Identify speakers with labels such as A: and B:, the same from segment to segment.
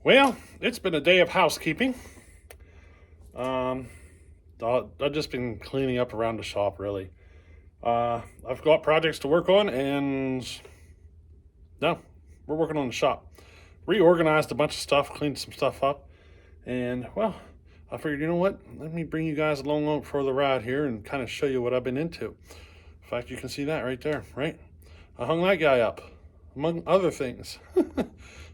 A: Well, it's been a day of housekeeping. Um, I've just been cleaning up around the shop, really. I've got projects to work on, and no, we're working on the shop. Reorganized a bunch of stuff, cleaned some stuff up, and well, I figured, you know what? Let me bring you guys along for the ride here and kind of show you what I've been into. In fact, you can see that right there, right? I hung that guy up, among other things.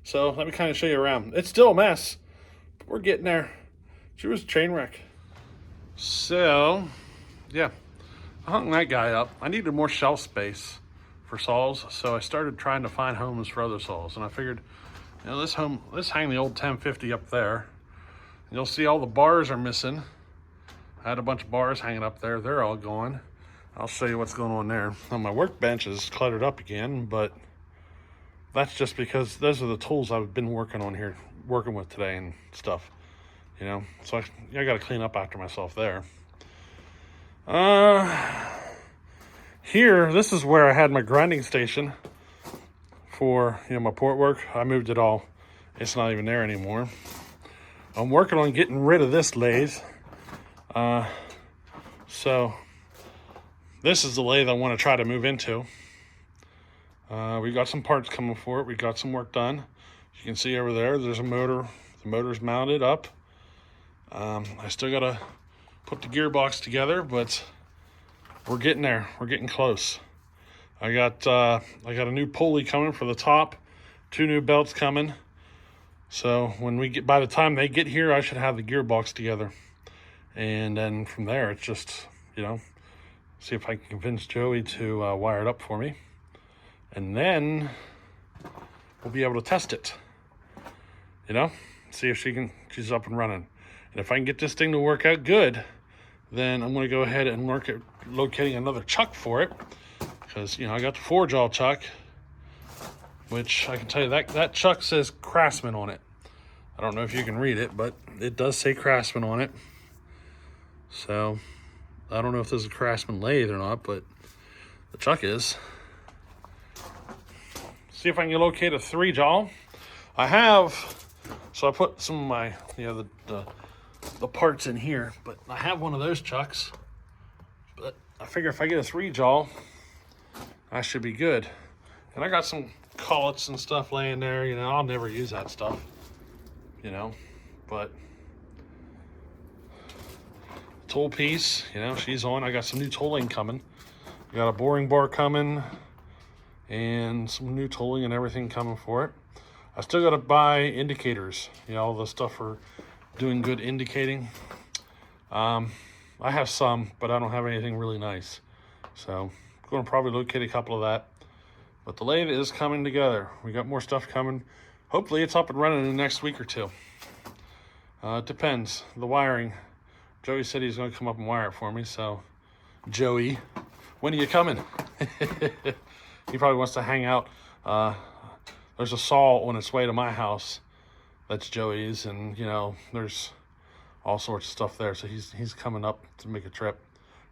A: So let me kind of show you around. It's still a mess, but we're getting there. She was a train wreck. So, yeah, I hung that guy up. I needed more shelf space for saws, so I started trying to find homes for other saws. And I figured, let's hang the old 1050 up there. You'll see all the bars are missing. I had a bunch of bars hanging up there. They're all gone. I'll show you what's going on there. Now, my workbench is cluttered up again, but that's just because those are the tools I've been working with today and stuff. So I got to clean up after myself there. Here, this is where I had my grinding station for my port work. I moved it all. It's not even there anymore. I'm working on getting rid of this lathe. So this is the lathe I want to try to move into. We got some parts coming for it. We got some work done. You can see over there's a motor. The motor's mounted up. I still got to put the gearbox together, but we're getting there. We're getting close. I got a new pulley coming for the top, 2 new belts coming. So by the time they get here, I should have the gearbox together. And then from there, it's just, see if I can convince Joey to wire it up for me. And then we'll be able to test it. See if she's up and running. And if I can get this thing to work out good, then I'm going to go ahead and work at locating another chuck for it. Because, I got the 4-jaw chuck, which I can tell you that chuck says Craftsman on it. I don't know if you can read it, but it does say Craftsman on it. So, I don't know if this is a Craftsman lathe or not, but the chuck is. See if I can locate a 3-jaw. So I put some of my, the parts in here, but I have one of those chucks. But I figure if I get a 3-jaw, I should be good. And I got some collets and stuff laying there. I'll never use that stuff. But tool piece, she's on. I got some new tooling coming. I got a boring bar coming and some new tooling and everything coming for it. I still got to buy indicators, all the stuff for doing good indicating. I have some, but I don't have anything really nice. So I'm going to probably locate a couple of that. But the lathe is coming together. We got more stuff coming. Hopefully it's up and running in the next week or two. It depends. The wiring. Joey said he's going to come up and wire it for me. So, Joey, when are you coming? He probably wants to hang out. There's a saw on its way to my house. That's Joey's, and there's all sorts of stuff there. So he's coming up to make a trip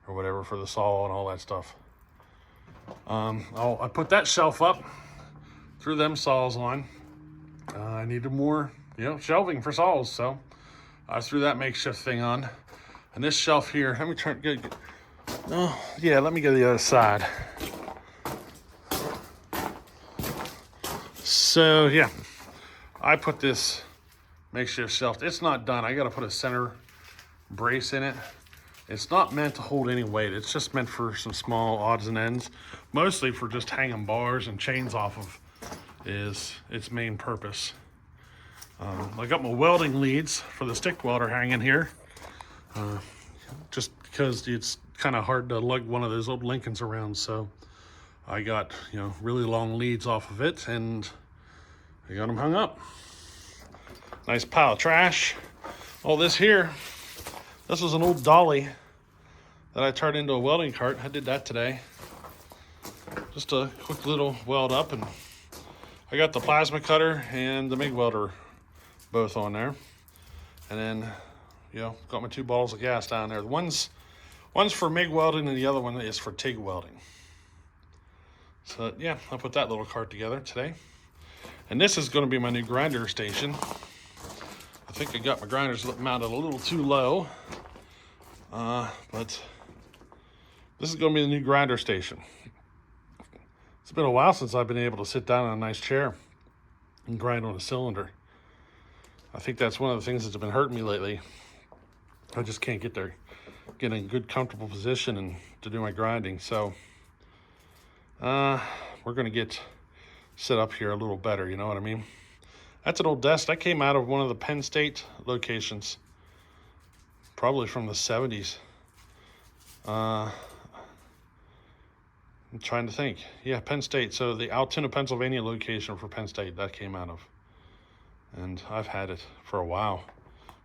A: or whatever for the saw and all that stuff. I put that shelf up, threw them saws on. I needed more, shelving for saws, so I threw that makeshift thing on. And this shelf here, let me turn. Let me go to the other side. So yeah, I put this makeshift shelf. It's not done. I got to put a center brace in it. It's not meant to hold any weight. It's just meant for some small odds and ends, mostly for just hanging bars and chains off of is its main purpose. I got my welding leads for the stick welder hanging here, just because it's kind of hard to lug one of those old Lincolns around. So I got, really long leads off of it, and I got them hung up. Nice pile of trash. All this here, this was an old dolly that I turned into a welding cart. I did that today. Just a quick little weld up, and I got the plasma cutter and the MIG welder both on there. And then, got my 2 bottles of gas down there. One's for MIG welding and the other one is for TIG welding. So yeah, I put that little cart together today. And this is going to be my new grinder station. I think I got my grinders mounted a little too low, but this is going to be the new grinder station. It's been a while since I've been able to sit down in a nice chair and grind on a cylinder. I think that's one of the things that's been hurting me lately. I just can't get there, get in a good, comfortable position and to do my grinding. So we're going to get set up here a little better, you know what I mean? That's an old desk. That came out of one of the Penn State locations, probably from the 70s. I'm trying to think. Yeah, Penn State. So the Altoona, Pennsylvania location for Penn State, that came out of. And I've had it for a while,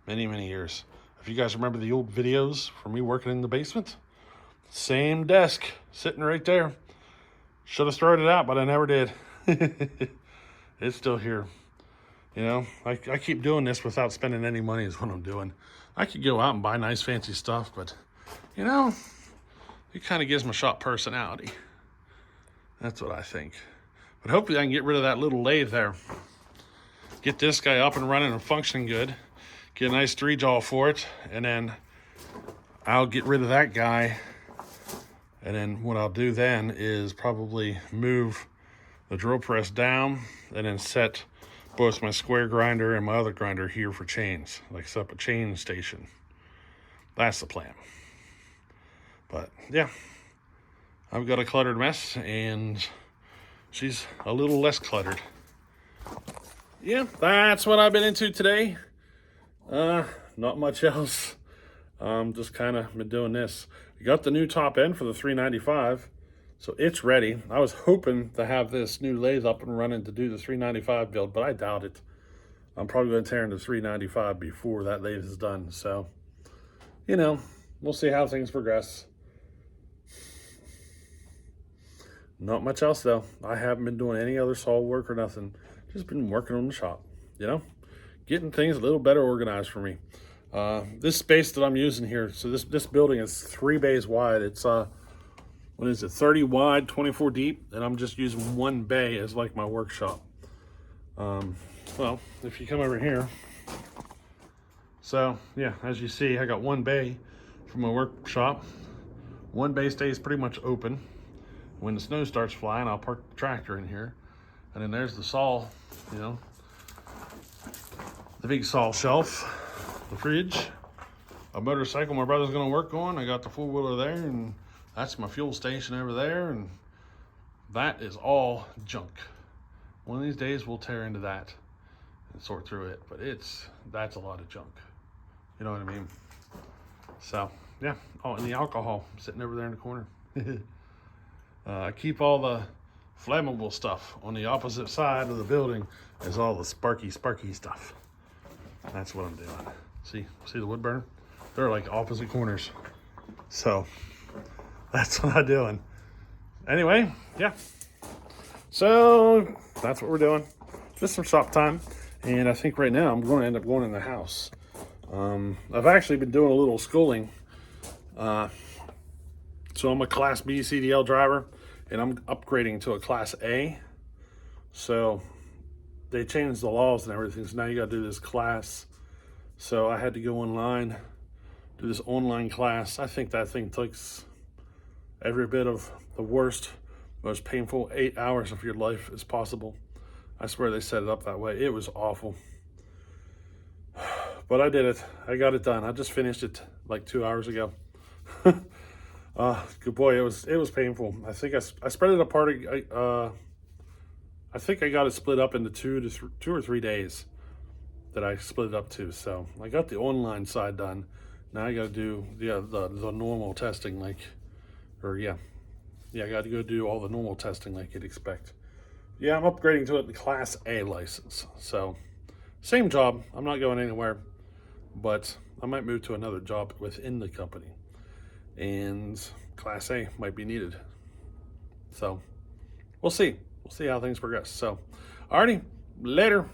A: many, many years. If you guys remember the old videos from me working in the basement, same desk sitting right there. Should have thrown it out, but I never did. It's still here. You know, I keep doing this without spending any money is what I'm doing. I could go out and buy nice fancy stuff, but, you know, it kind of gives my shop personality. That's what I think. But hopefully I can get rid of that little lathe there. Get this guy up and running and functioning good. Get a nice 3-jaw for it. And then I'll get rid of that guy. And then what I'll do then is probably move the drill press down and then set both my square grinder and my other grinder here for chains, like set up a chain station. That's the plan. But yeah, I've got a cluttered mess and she's a little less cluttered. Yeah, that's what I've been into today. Not much else. Just kind of been doing this. I got the new top end for the 395, so it's ready. I was hoping to have this new lathe up and running to do the 395 build, but I doubt it. I'm probably going to tear into 395 before that lathe is done. So, you know, we'll see how things progress. Not much else though. I haven't been doing any other saw work or nothing. Just been working on the shop, you know, getting things a little better organized for me. This space that I'm using here, so this building is 3 bays wide. It's what is it, 30 wide, 24 deep, and I'm just using 1 bay as like my workshop. Well, if you come over here, so yeah, as you see, I got 1 bay for my workshop. 1 bay stays pretty much open. When the snow starts flying, I'll park the tractor in here. And then there's the saw, you know, the big saw shelf, the fridge, a motorcycle my brother's gonna work on. I got the 4-wheeler there, and that's my fuel station over there, and that is all junk. One of these days we'll tear into that and sort through it, but that's a lot of junk. You know what I mean? So, yeah. Oh, and the alcohol sitting over there in the corner. I keep all the flammable stuff on the opposite side of the building is all the sparky stuff. That's what I'm doing. See the wood burner? They're like opposite corners. So that's what I'm doing. Anyway, yeah. So that's what we're doing. Just some shop time. And I think right now I'm going to end up going in the house. I've actually been doing a little schooling. So I'm a Class B CDL driver, and I'm upgrading to a Class A. So they changed the laws and everything, so now you got to do this class. So I had to go online, do this online class. I think that thing takes every bit of the worst, most painful 8 hours of your life as possible. I swear they set it up that way. It was awful. But I did it. I got it done. I just finished it like 2 hours ago. Good boy, it was painful. I think I spread it apart. I think I got it split up into 2 or 3 days that I split it up to. So I got the online side done. Now I got to do the normal testing, I got to go do all the normal testing like you'd expect. Yeah, I'm upgrading to the Class A license. So same job. I'm not going anywhere, but I might move to another job within the company. And Class A might be needed. So we'll see. We'll see how things progress. So, alrighty, later.